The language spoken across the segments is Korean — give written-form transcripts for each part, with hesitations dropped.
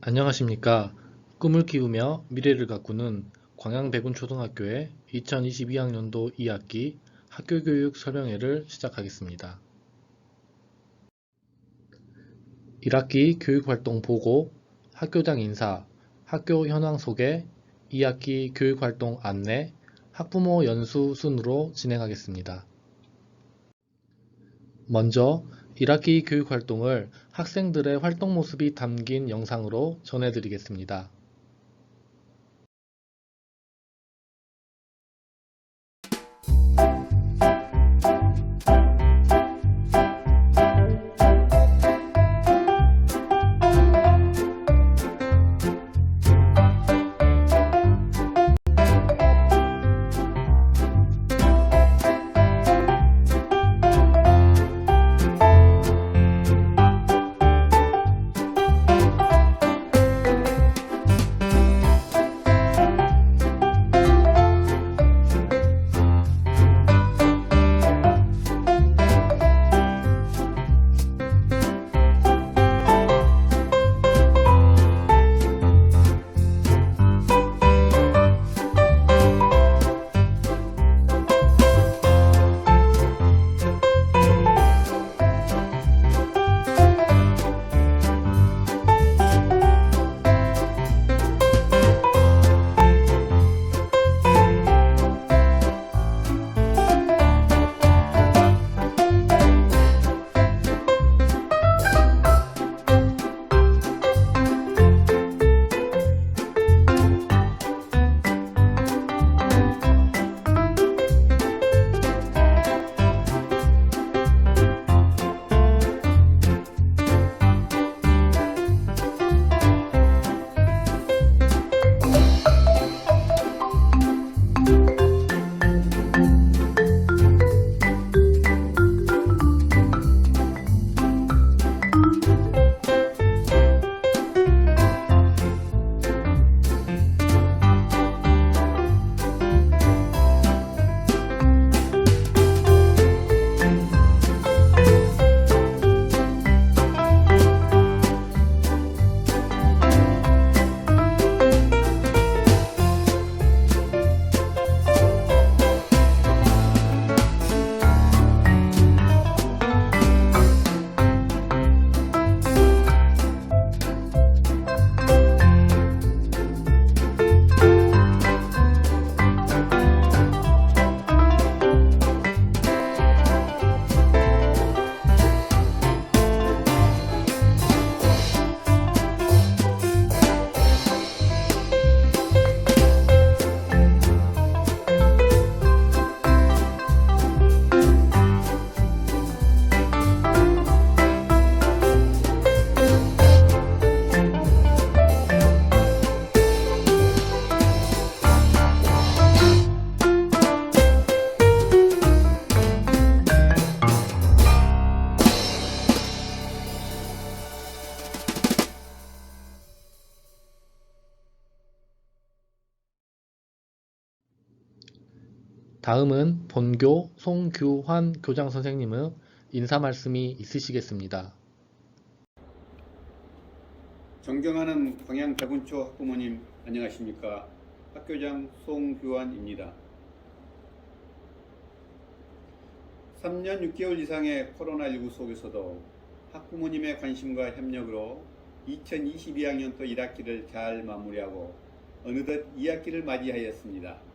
안녕하십니까. 꿈을 키우며 미래를 가꾸는 광양백운초등학교의 2022학년도 2학기 학교교육 설명회를 시작하겠습니다. 1학기 교육활동 보고, 학교장 인사, 학교 현황 소개, 2학기 교육활동 안내, 학부모 연수 순으로 진행하겠습니다. 먼저 1학기 교육활동을 학생들의 활동 모습이 담긴 영상으로 전해드리겠습니다. 다음은 본교 송규환 교장 선생님의 인사 말씀이 있으시겠습니다. 존경하는 광양백운초 학부모님 안녕하십니까. 학교장 송규환입니다. 3년 6개월 이상의 코로나19 속에서도 학부모님의 관심과 협력으로 2022학년도 1학기를 잘 마무리하고 어느덧 2학기를 맞이하였습니다.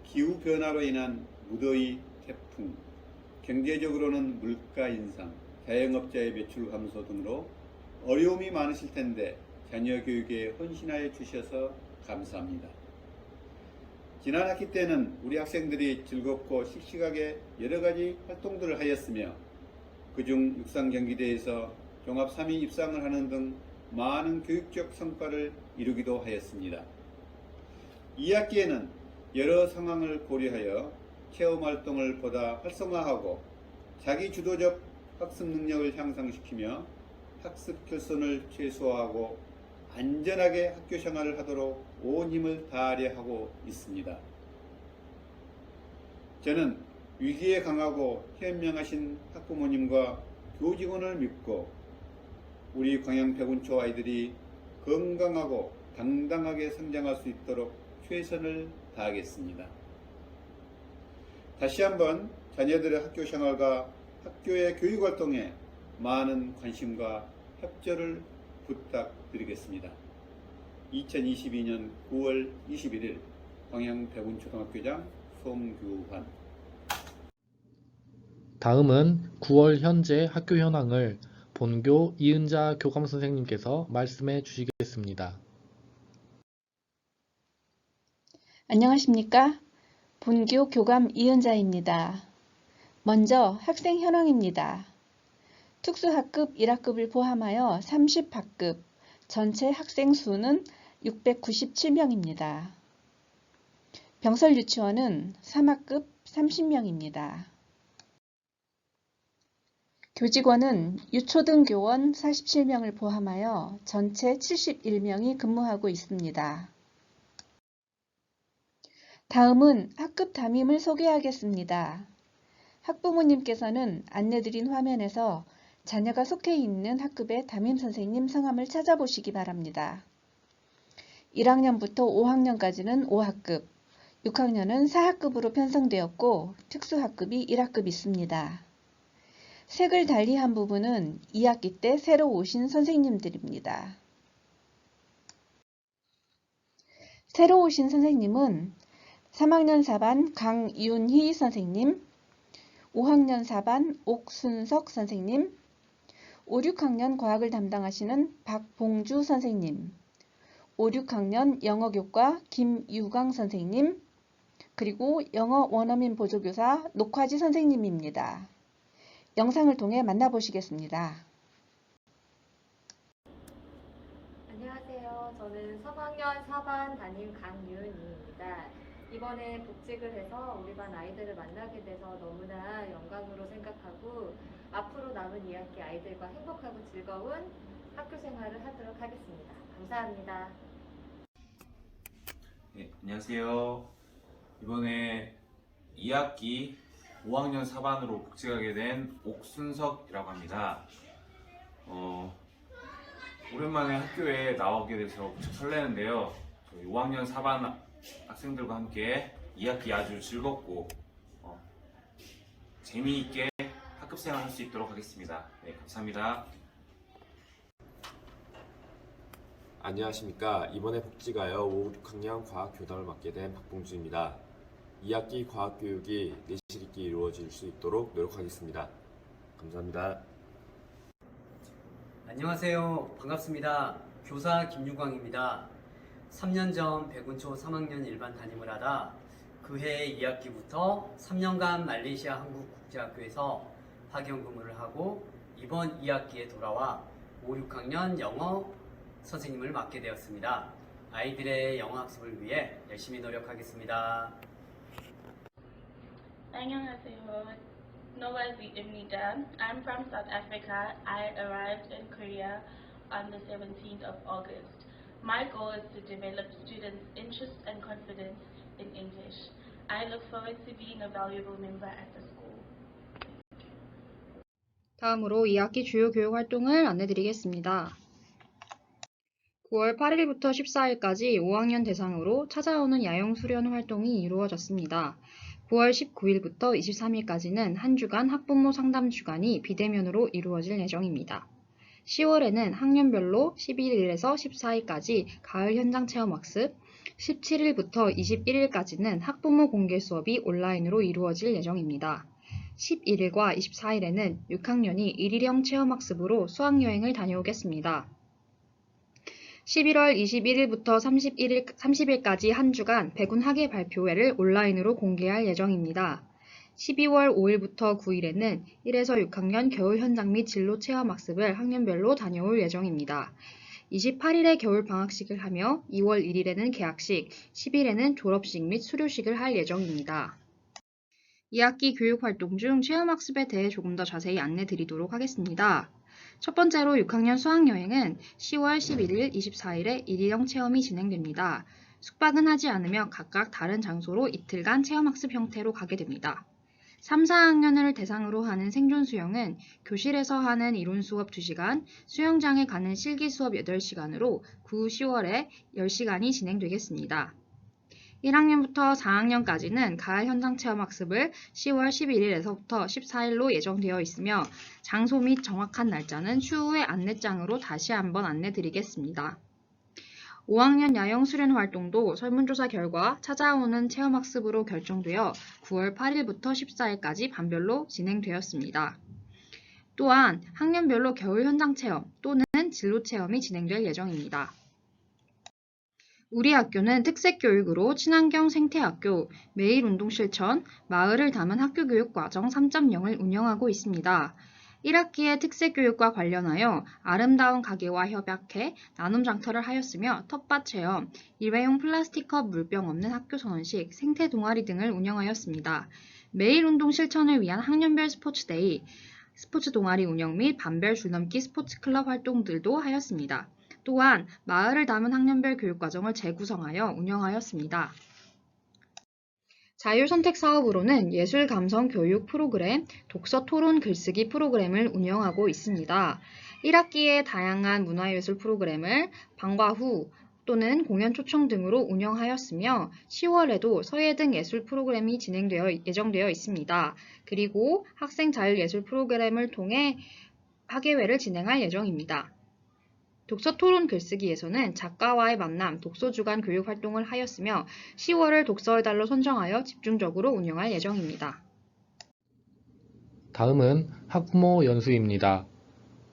기후변화로 인한 무더위, 태풍, 경제적으로는 물가 인상, 자영업자의 매출 감소 등으로 어려움이 많으실 텐데 자녀 교육에 헌신하여 주셔서 감사합니다. 지난 학기 때는 우리 학생들이 즐겁고 씩씩하게 여러가지 활동들을 하였으며 그중 육상경기대에서 종합 3위 입상을 하는 등 많은 교육적 성과를 이루기도 하였습니다. 2학기에는 여러 상황을 고려하여 체험활동을 보다 활성화하고 자기주도적 학습 능력을 향상시키며 학습 결손을 최소화하고 안전하게 학교 생활을 하도록 온 힘을 다하려 하고 있습니다. 저는 위기에 강하고 현명하신 학부모님과 교직원을 믿고 우리 광양백운초 아이들이 건강하고 당당하게 성장할 수 있도록 최선을 다하겠습니다. 다시 한번 자녀들의 학교 생활과 학교의 교육활동에 많은 관심과 협조를 부탁드리겠습니다. 2022년 9월 21일 광양 백운초등학교장 송규환. 다음은 9월 현재 학교 현황을 본교 이은자 교감 선생님께서 말씀해 주시겠습니다. 안녕하십니까? 본교 교감 이은자입니다. 먼저 학생 현황입니다. 특수학급 1학급을 포함하여 30학급, 전체 학생 수는 697명입니다. 병설 유치원은 3학급 30명입니다. 교직원은 유초등 교원 47명을 포함하여 전체 71명이 근무하고 있습니다. 다음은 학급 담임을 소개하겠습니다. 학부모님께서는 안내드린 화면에서 자녀가 속해 있는 학급의 담임 선생님 성함을 찾아보시기 바랍니다. 1학년부터 5학년까지는 5학급, 6학년은 4학급으로 편성되었고 특수학급이 1학급 있습니다. 색을 달리한 부분은 2학기 때 새로 오신 선생님들입니다. 새로 오신 선생님은 3학년 4반 강윤희 선생님, 5학년 4반 옥순석 선생님, 5, 6학년 과학을 담당하시는 박봉주 선생님, 5, 6학년 영어교과 김유광 선생님, 그리고 영어 원어민 보조교사 녹화지 선생님입니다. 영상을 통해 만나보시겠습니다. 안녕하세요. 저는 3학년 4반 담임 강윤희입니다. 이번에 복직을 해서 우리 반 아이들을 만나게 돼서 너무나 영광으로 생각하고 앞으로 남은 2학기 아이들과 행복하고 즐거운 학교 생활을 하도록 하겠습니다. 감사합니다. 네, 안녕하세요. 이번에 2학기 5학년 4반으로 복직하게 된 옥순석이라고 합니다. 오랜만에 학교에 나오게 돼서 무척 설레는데요. 저희 5학년 4반 학생들과 함께 2학기 아주 즐겁고 재미있게 학급생활 할 수 있도록 하겠습니다. 네, 감사합니다. 안녕하십니까. 이번에 복직하여 5, 6학년 과학교담을 맡게 된 박봉주입니다. 2학기 과학교육이 내실 있게 이루어질 수 있도록 노력하겠습니다. 감사합니다. 안녕하세요. 반갑습니다. 교사 김유광입니다. 3년 전 백운초 3학년 일반 담임을 하다 그해 2학기부터 3년간 말레이시아 한국국제학교에서 파견 근무를 하고 이번 2학기에 돌아와 5, 6학년 영어 선생님을 맡게 되었습니다. 아이들의 영어 학습을 위해 열심히 노력하겠습니다. 안녕하세요. Noazimnida. I'm from South Africa. I arrived in Korea on the 17th of August. My goal is to develop students' interest and confidence in English. I look forward to being a valuable member at the school. 다음으로 2학기 주요 교육 활동을 안내드리겠습니다. 9월 8일부터 14일까지 5학년 대상으로 찾아오는 야영 수련 활동이 이루어졌습니다. 9월 19일부터 23일까지는 한 주간 학부모 상담 주간이 비대면으로 이루어질 예정입니다. 10월에는 학년별로 11일에서 14일까지 가을 현장 체험 학습, 17일부터 21일까지는 학부모 공개 수업이 온라인으로 이루어질 예정입니다. 11일과 24일에는 6학년이 일일형 체험학습으로 수학여행을 다녀오겠습니다. 11월 21일부터 30일까지 한 주간 백운 학예 발표회를 온라인으로 공개할 예정입니다. 12월 5일부터 9일에는 1에서 6학년 겨울 현장 및 진로 체험학습을 학년별로 다녀올 예정입니다. 28일에 겨울 방학식을 하며 2월 1일에는 개학식, 10일에는 졸업식 및 수료식을 할 예정입니다. 2학기 교육활동 중 체험학습에 대해 조금 더 자세히 안내드리도록 하겠습니다. 첫 번째로 6학년 수학여행은 10월 11일, 24일에 일일형 체험이 진행됩니다. 숙박은 하지 않으며 각각 다른 장소로 이틀간 체험학습 형태로 가게 됩니다. 3, 4학년을 대상으로 하는 생존 수영은 교실에서 하는 이론 수업 2시간, 수영장에 가는 실기 수업 8시간으로 9, 10월에 10시간이 진행되겠습니다. 1학년부터 4학년까지는 가을 현장 체험 학습을 10월 11일에서부터 14일로 예정되어 있으며 장소 및 정확한 날짜는 추후에 안내장으로 다시 한번 안내드리겠습니다. 5학년 야영 수련 활동도 설문조사 결과 찾아오는 체험학습으로 결정되어 9월 8일부터 14일까지 반별로 진행되었습니다. 또한 학년별로 겨울 현장 체험 또는 진로 체험이 진행될 예정입니다. 우리 학교는 특색교육으로 친환경 생태학교, 매일 운동 실천, 마을을 담은 학교교육 과정 3.0을 운영하고 있습니다. 1학기에 특색교육과 관련하여 아름다운 가게와 협약해 나눔 장터를 하였으며 텃밭 체험, 일회용 플라스틱컵 물병 없는 학교 선언식, 생태 동아리 등을 운영하였습니다. 매일 운동 실천을 위한 학년별 스포츠데이, 스포츠 동아리 운영 및 반별 줄넘기 스포츠 클럽 활동들도 하였습니다. 또한 마을을 담은 학년별 교육과정을 재구성하여 운영하였습니다. 자율선택 사업으로는 예술 감성 교육 프로그램, 독서 토론 글쓰기 프로그램을 운영하고 있습니다. 1학기에 다양한 문화예술 프로그램을 방과 후 또는 공연 초청 등으로 운영하였으며 10월에도 서예 등 예술 프로그램이 예정되어 있습니다. 그리고 학생 자율예술 프로그램을 통해 학예회를 진행할 예정입니다. 독서 토론 글쓰기에서는 작가와의 만남, 독서 주간 교육 활동을 하였으며 10월을 독서의 달로 선정하여 집중적으로 운영할 예정입니다. 다음은 학부모 연수입니다.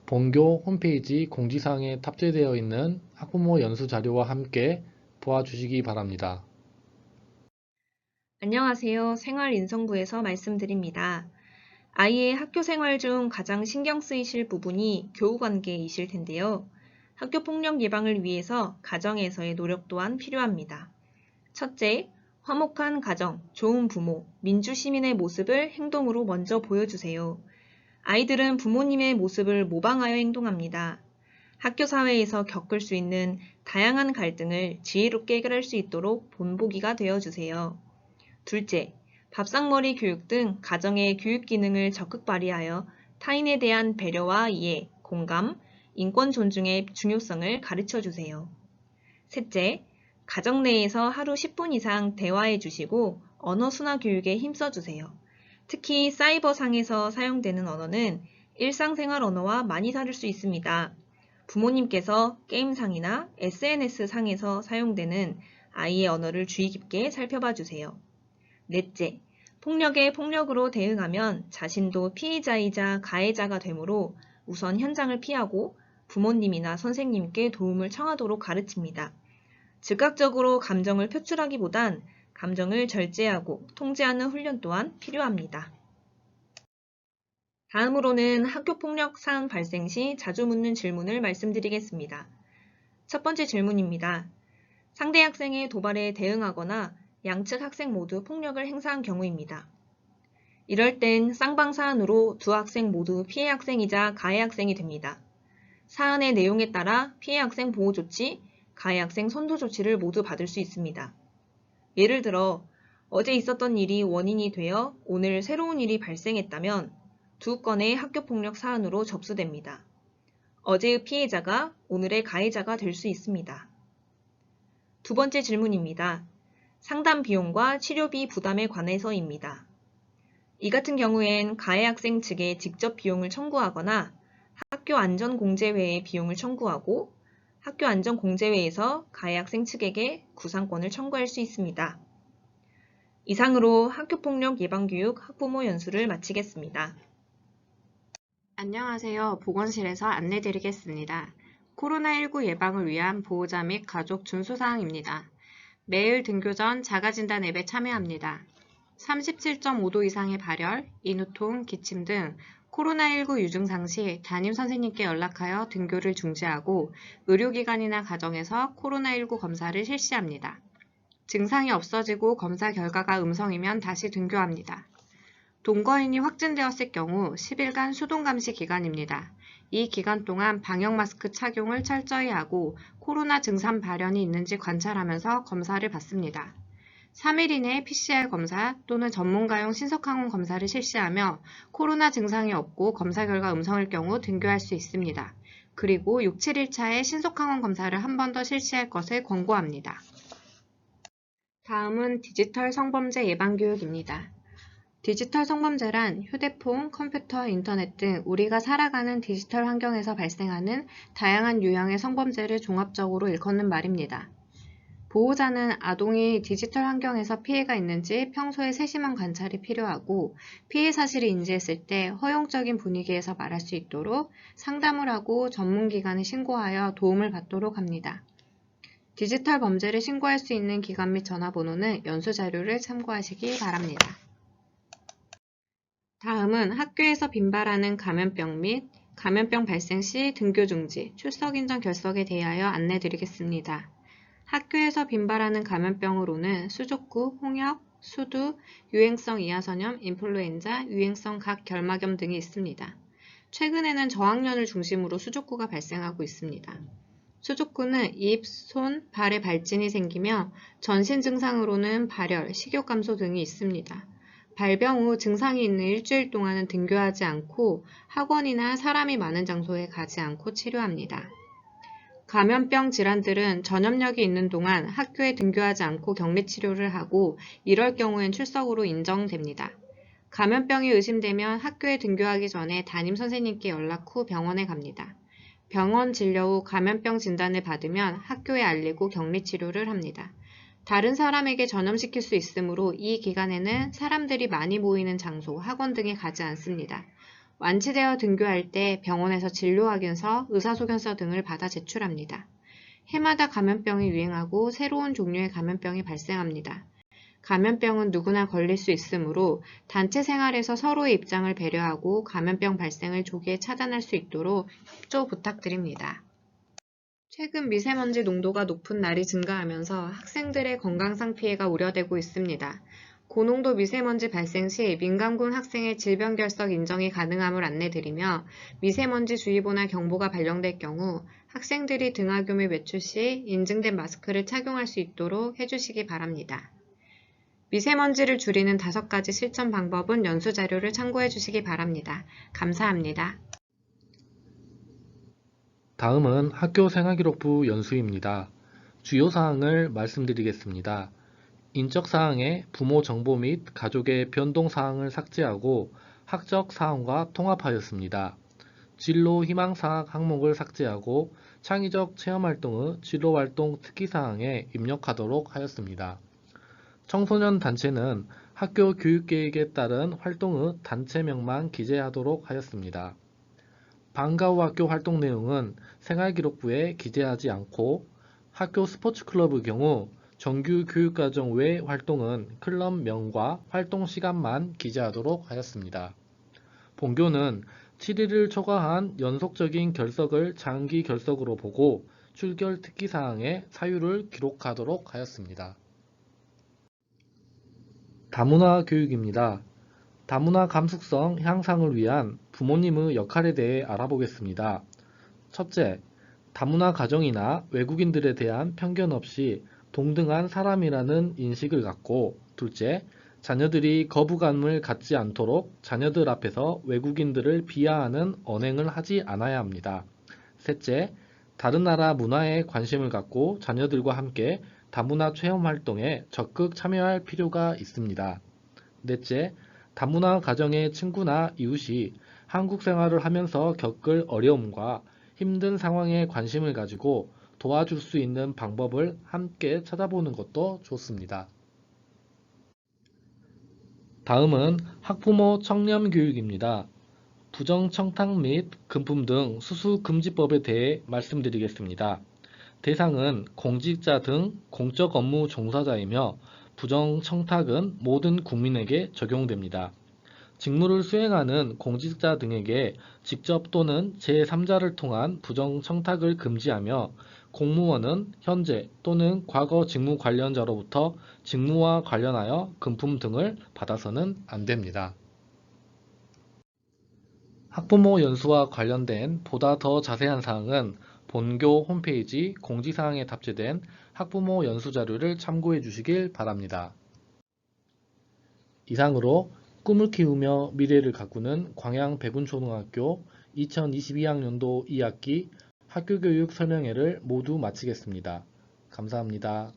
본교 홈페이지 공지사항에 탑재되어 있는 학부모 연수 자료와 함께 보아주시기 바랍니다. 안녕하세요. 생활인성부에서 말씀드립니다. 아이의 학교 생활 중 가장 신경 쓰이실 부분이 교우관계이실 텐데요. 학교폭력 예방을 위해서 가정에서의 노력 또한 필요합니다. 첫째, 화목한 가정, 좋은 부모, 민주시민의 모습을 행동으로 먼저 보여주세요. 아이들은 부모님의 모습을 모방하여 행동합니다. 학교 사회에서 겪을 수 있는 다양한 갈등을 지혜롭게 해결할 수 있도록 본보기가 되어주세요. 둘째, 밥상머리 교육 등 가정의 교육 기능을 적극 발휘하여 타인에 대한 배려와 이해, 공감, 인권 존중의 중요성을 가르쳐주세요. 셋째, 가정 내에서 하루 10분 이상 대화해 주시고 언어 순화 교육에 힘써주세요. 특히 사이버상에서 사용되는 언어는 일상생활 언어와 많이 다를 수 있습니다. 부모님께서 게임상이나 SNS상에서 사용되는 아이의 언어를 주의 깊게 살펴봐 주세요. 넷째, 폭력에 폭력으로 대응하면 자신도 피해자이자 가해자가 되므로 우선 현장을 피하고 부모님이나 선생님께 도움을 청하도록 가르칩니다. 즉각적으로 감정을 표출하기보단 감정을 절제하고 통제하는 훈련 또한 필요합니다. 다음으로는 학교폭력 사안 발생 시 자주 묻는 질문을 말씀드리겠습니다. 첫 번째 질문입니다. 상대 학생의 도발에 대응하거나 양측 학생 모두 폭력을 행사한 경우입니다. 이럴 땐 쌍방 사안으로 두 학생 모두 피해 학생이자 가해 학생이 됩니다. 사안의 내용에 따라 피해 학생 보호 조치, 가해 학생 선도 조치를 모두 받을 수 있습니다. 예를 들어 어제 있었던 일이 원인이 되어 오늘 새로운 일이 발생했다면 두 건의 학교폭력 사안으로 접수됩니다. 어제의 피해자가 오늘의 가해자가 될 수 있습니다. 두 번째 질문입니다. 상담 비용과 치료비 부담에 관해서입니다. 이 같은 경우엔 가해 학생 측에 직접 비용을 청구하거나 학교안전공제회에 비용을 청구하고 학교안전공제회에서 가해 학생 측에게 구상권을 청구할 수 있습니다. 이상으로 학교폭력 예방교육 학부모 연수를 마치겠습니다. 안녕하세요. 보건실에서 안내드리겠습니다. 코로나19 예방을 위한 보호자 및 가족 준수사항입니다. 매일 등교 전 자가진단 앱에 참여합니다. 37.5도 이상의 발열, 인후통, 기침 등 코로나19 유증상 시 담임 선생님께 연락하여 등교를 중지하고 의료기관이나 가정에서 코로나19 검사를 실시합니다. 증상이 없어지고 검사 결과가 음성이면 다시 등교합니다. 동거인이 확진되었을 경우 10일간 수동감시 기간입니다. 이 기간 동안 방역마스크 착용을 철저히 하고 코로나 증상 발현이 있는지 관찰하면서 검사를 받습니다. 3일 이내 PCR 검사 또는 전문가용 신속항원 검사를 실시하며 코로나 증상이 없고 검사 결과 음성일 경우 등교할 수 있습니다. 그리고 6, 7일차에 신속항원 검사를 한 번 더 실시할 것을 권고합니다. 다음은 디지털 성범죄 예방교육입니다. 디지털 성범죄란 휴대폰, 컴퓨터, 인터넷 등 우리가 살아가는 디지털 환경에서 발생하는 다양한 유형의 성범죄를 종합적으로 일컫는 말입니다. 보호자는 아동이 디지털 환경에서 피해가 있는지 평소에 세심한 관찰이 필요하고 피해 사실을 인지했을 때 허용적인 분위기에서 말할 수 있도록 상담을 하고 전문기관에 신고하여 도움을 받도록 합니다. 디지털 범죄를 신고할 수 있는 기관 및 전화번호는 연수자료를 참고하시기 바랍니다. 다음은 학교에서 빈발하는 감염병 및 감염병 발생 시 등교 중지, 출석 인정 결석에 대하여 안내드리겠습니다. 학교에서 빈발하는 감염병으로는 수족구, 홍역, 수두, 유행성 이하선염, 인플루엔자, 유행성 각결막염 등이 있습니다. 최근에는 저학년을 중심으로 수족구가 발생하고 있습니다. 수족구는 입, 손, 발에 발진이 생기며 전신 증상으로는 발열, 식욕 감소 등이 있습니다. 발병 후 증상이 있는 일주일 동안은 등교하지 않고 학원이나 사람이 많은 장소에 가지 않고 치료합니다. 감염병 질환들은 전염력이 있는 동안 학교에 등교하지 않고 격리치료를 하고 이럴 경우엔 출석으로 인정됩니다. 감염병이 의심되면 학교에 등교하기 전에 담임선생님께 연락 후 병원에 갑니다. 병원 진료 후 감염병 진단을 받으면 학교에 알리고 격리치료를 합니다. 다른 사람에게 전염시킬 수 있으므로 이 기간에는 사람들이 많이 모이는 장소, 학원 등에 가지 않습니다. 완치되어 등교할 때 병원에서 진료확인서, 의사소견서 등을 받아 제출합니다. 해마다 감염병이 유행하고 새로운 종류의 감염병이 발생합니다. 감염병은 누구나 걸릴 수 있으므로 단체 생활에서 서로의 입장을 배려하고 감염병 발생을 조기에 차단할 수 있도록 협조 부탁드립니다. 최근 미세먼지 농도가 높은 날이 증가하면서 학생들의 건강상 피해가 우려되고 있습니다. 고농도 미세먼지 발생 시 민감군 학생의 질병 결석 인정이 가능함을 안내드리며 미세먼지 주의보나 경보가 발령될 경우 학생들이 등하교 및 외출 시 인증된 마스크를 착용할 수 있도록 해주시기 바랍니다. 미세먼지를 줄이는 5가지 실천 방법은 연수자료를 참고해 주시기 바랍니다. 감사합니다. 다음은 학교생활기록부 연수입니다. 주요 사항을 말씀드리겠습니다. 인적 사항에 부모 정보 및 가족의 변동 사항을 삭제하고 학적 사항과 통합하였습니다. 진로 희망 사항 항목을 삭제하고 창의적 체험활동의 진로활동 특기사항에 입력하도록 하였습니다. 청소년 단체는 학교 교육계획에 따른 활동의 단체명만 기재하도록 하였습니다. 방과 후 학교 활동 내용은 생활기록부에 기재하지 않고 학교 스포츠클럽의 경우 정규 교육과정 외 활동은 클럽명과 활동 시간만 기재하도록 하였습니다. 본교는 7일을 초과한 연속적인 결석을 장기 결석으로 보고 출결 특기사항의 사유를 기록하도록 하였습니다. 다문화 교육입니다. 다문화 감수성 향상을 위한 부모님의 역할에 대해 알아보겠습니다. 첫째, 다문화 가정이나 외국인들에 대한 편견 없이 동등한 사람이라는 인식을 갖고, 둘째, 자녀들이 거부감을 갖지 않도록 자녀들 앞에서 외국인들을 비하하는 언행을 하지 않아야 합니다. 셋째, 다른 나라 문화에 관심을 갖고 자녀들과 함께 다문화 체험 활동에 적극 참여할 필요가 있습니다. 넷째, 다문화 가정의 친구나 이웃이 한국 생활을 하면서 겪을 어려움과 힘든 상황에 관심을 가지고 도와줄 수 있는 방법을 함께 찾아보는 것도 좋습니다. 다음은 학부모 청렴 교육입니다. 부정청탁 및 금품 등 수수금지법에 대해 말씀드리겠습니다. 대상은 공직자 등 공적 업무 종사자이며 부정청탁은 모든 국민에게 적용됩니다. 직무를 수행하는 공직자 등에게 직접 또는 제3자를 통한 부정청탁을 금지하며 공무원은 현재 또는 과거 직무 관련자로부터 직무와 관련하여 금품 등을 받아서는 안 됩니다. 학부모 연수와 관련된 보다 더 자세한 사항은 본교 홈페이지 공지사항에 탑재된 학부모 연수 자료를 참고해 주시길 바랍니다. 이상으로 꿈을 키우며 미래를 가꾸는 광양 백운초등학교 2022학년도 2학기 학교교육 설명회를 모두 마치겠습니다. 감사합니다.